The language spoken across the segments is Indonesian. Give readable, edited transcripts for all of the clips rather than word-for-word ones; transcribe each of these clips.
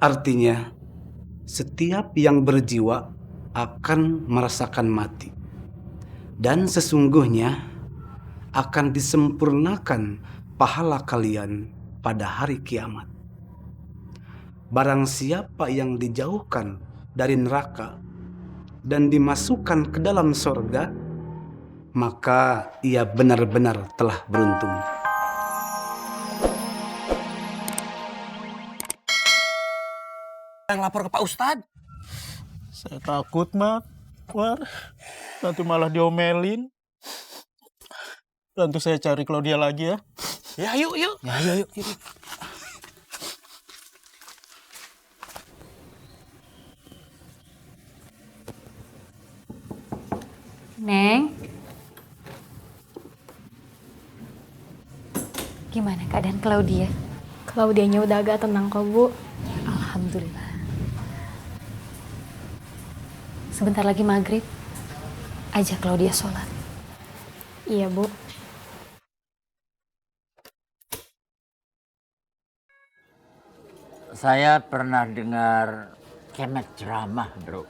Artinya, setiap yang berjiwa akan merasakan mati. Dan sesungguhnya akan disempurnakan pahala kalian pada hari kiamat. Barang siapa yang dijauhkan dari neraka dan dimasukkan ke dalam sorga, maka ia benar-benar telah beruntung. Yang lapor ke Pak Ustadz. Saya takut, Mak. War, nanti malah diomelin. Nanti saya cari Claudia lagi ya. Ya, yuk. Ya, yuk. Neng, gimana keadaan Claudia? Claudianya udah agak tenang kok, Bu. Alhamdulillah. Sebentar lagi maghrib, ajak Claudia sholat. Iya, Bu. Saya pernah dengar kemet ceramah, bro.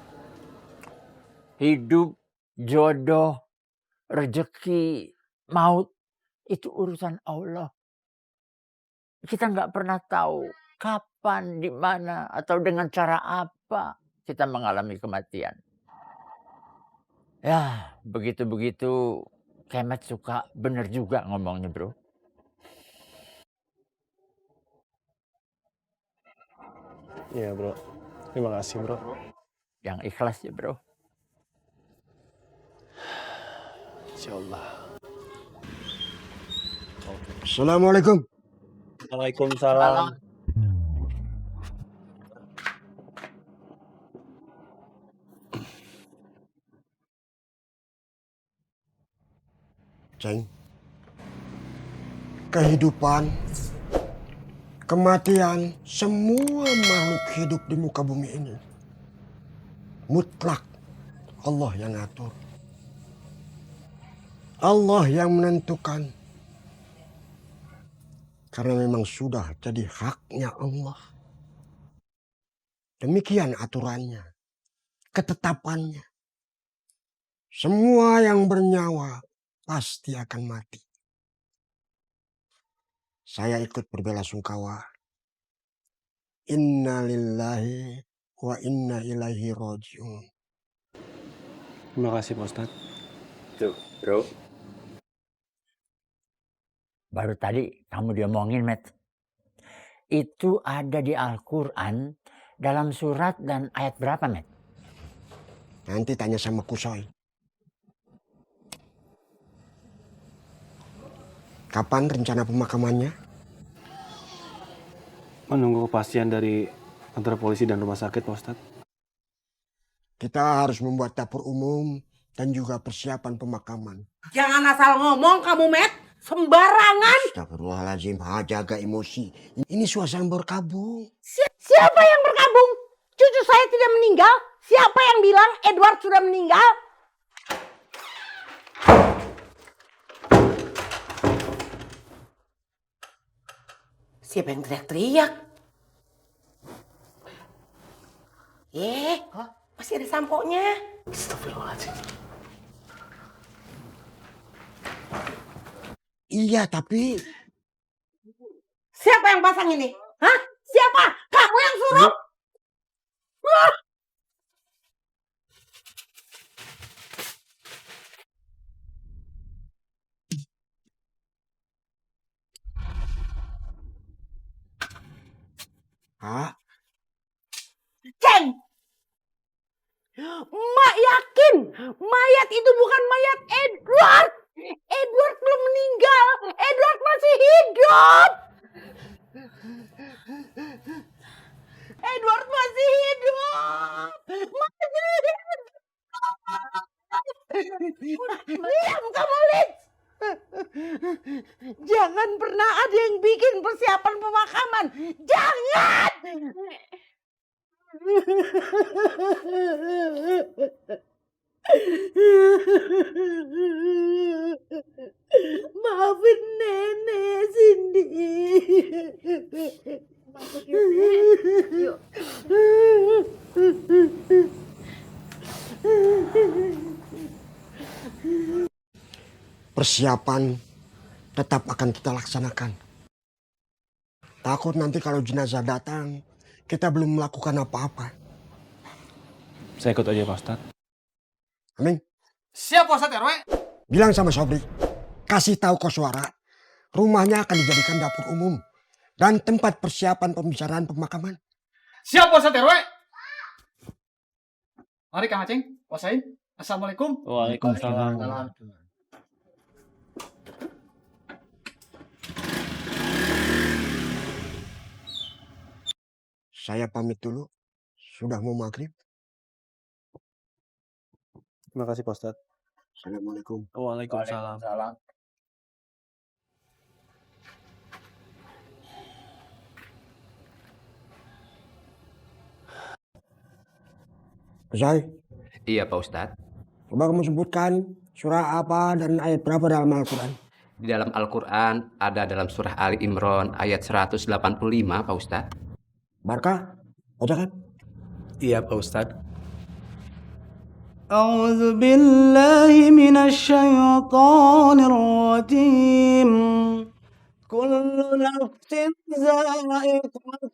Hidup, jodoh, rezeki, maut, itu urusan Allah. Kita nggak pernah tahu kapan, di mana, atau dengan cara apa kita mengalami kematian. Ya, begitu-begitu kemet suka bener juga ngomongnya, bro. Iya, Bro. Terima kasih, Bro. Yang ikhlas ya, bro. Insyaallah. Assalamualaikum. Waalaikumsalam. Ceng, kehidupan, kematian, semua makhluk hidup di muka bumi ini mutlak Allah yang ngatur. Allah yang menentukan. Karena memang sudah jadi haknya Allah. Demikian aturannya, ketetapannya. Semua yang bernyawa pasti akan mati. Saya ikut berbelasungkawa. Inna lillahi wa inna ilaihi raji'un. Terima kasih, Pak Ustadz. Tuh, bro. Baru tadi kamu diomongin, Met. Itu ada di Al-Quran dalam surat dan ayat berapa, Met? Nanti tanya sama Kusoy. Kapan rencana pemakamannya? Menunggu kepastian dari kantor polisi dan rumah sakit, Pak Ustadz. Kita harus membuat dapur umum dan juga persiapan pemakaman. Jangan asal ngomong kamu, Met. Sembarangan. Astagfirullahaladzim, jaga emosi. Ini suasana berkabung. Siapa yang berkabung? Cucu saya tidak meninggal. Siapa yang bilang Edward sudah meninggal? Siapa yang teriak-teriak? Masih ada samponya. Astagfirullahaladzim. Iya, tapi... Siapa yang pasang ini? Hah? Siapa? Kamu yang suruh? Hah? Ceng! Mak yakin mayat itu bukan mayat Edward. Edward belum meninggal. Edward masih hidup. Edward masih hidup. Masih hidup. Diam kamu, Liz. Jangan pernah ada yang bikin persiapan pemakaman. Jangan. Maafin nenek, si Persiapan tetap akan kita laksanakan. Takut nanti kalau jenazah datang, kita belum melakukan apa-apa. Saya ikut aja Pak Ustadz. Amin. Siap Pak Ustadz RW. Bilang sama Sobri, kasih tahu Koswara, rumahnya akan dijadikan dapur umum dan tempat persiapan pembicaraan pemakaman. Siap Pak Ustadz RW. Mari Kang Aceng, wasain. Assalamualaikum. Waalaikumsalam. Saya pamit dulu, sudah mau maghrib. Terima kasih Pak Ustadz. Assalamualaikum. Waalaikumsalam. Zai, Iya Pak Ustadz. coba kamu sebutkan surah apa dan ayat berapa dalam Al-Quran? Di dalam Al-Quran ada dalam surah Ali Imran ayat 185 Pak Ustadz. Barkah, bacakan. Iya Pak Ustadz. A'udzu billahi minasy syaithanir rajim. Kullu nafsin za'iqatul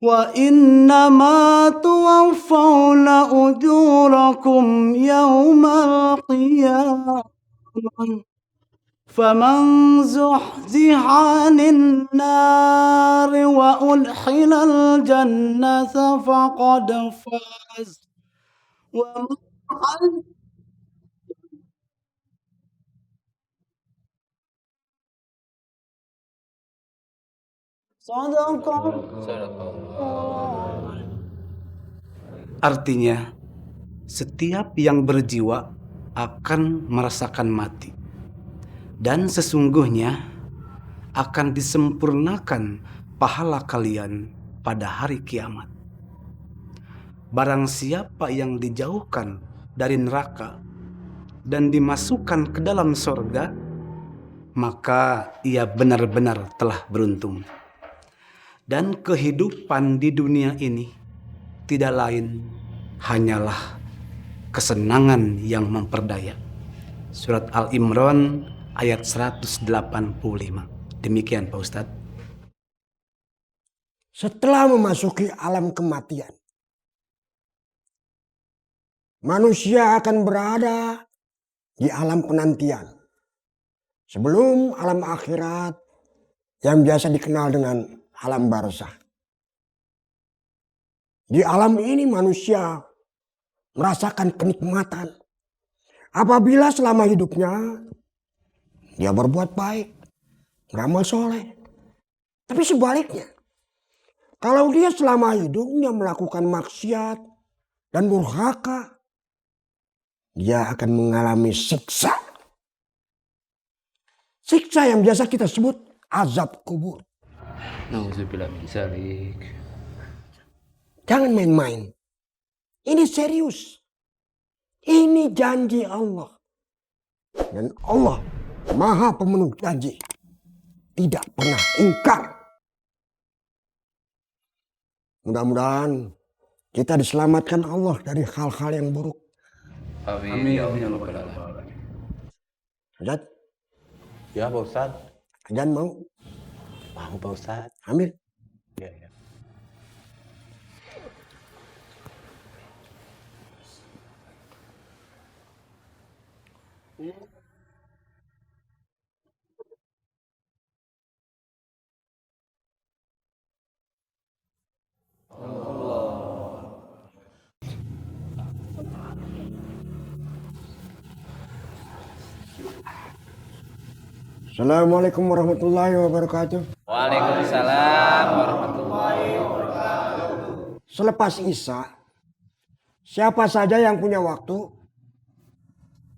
wa innama tuwaffawna ujurakum yawmal qiyamah. فمن زحزح عن النار وأدخل الجنة فقد فاز وما صدق. Artinya, setiap yang berjiwa akan merasakan mati. Dan sesungguhnya akan disempurnakan pahala kalian pada hari kiamat. Barang siapa yang dijauhkan dari neraka dan dimasukkan ke dalam sorga, maka ia benar-benar telah beruntung. Dan kehidupan di dunia ini tidak lain hanyalah kesenangan yang memperdaya. Surat Al-Imran ayat 185. Demikian Pak Ustadz. Setelah memasuki alam kematian, manusia akan berada di alam penantian. Sebelum alam akhirat yang biasa dikenal dengan alam barzah. Di alam ini manusia merasakan kenikmatan apabila selama hidupnya dia berbuat baik, beramal soleh. Tapi sebaliknya, kalau dia selama hidupnya melakukan maksiat dan durhaka, dia akan mengalami siksa. Siksa yang biasa kita sebut azab kubur. Nauzubillah min dzalik. Jangan main-main. Ini serius. Ini janji Allah. Dan Allah Maha pemenuh janji. Tidak pernah ingkar. Mudah-mudahan kita diselamatkan Allah dari hal-hal yang buruk. Amin. Ya Rabbal Alamin. Ustaz, Ya Pak Ustadz. Ajan mau Mau Pak Ustadz. ambil. Ya. Assalamualaikum warahmatullahi wabarakatuh. Waalaikumsalam warahmatullahi wabarakatuh. Selepas Isya, siapa saja yang punya waktu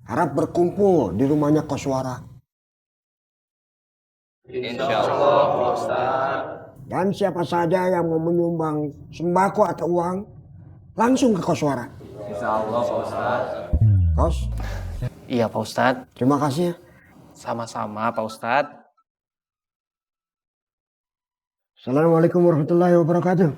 harap berkumpul di rumahnya Koswara. Insyaallah Pak Ustadz. Dan siapa saja yang mau menyumbang sembako atau uang, langsung ke Koswara. Insyaallah Pak Ustadz. Kos, Iya Pak Ustadz, terima kasih ya. sama-sama Pak Ustadz. Assalamualaikum warahmatullahi wabarakatuh.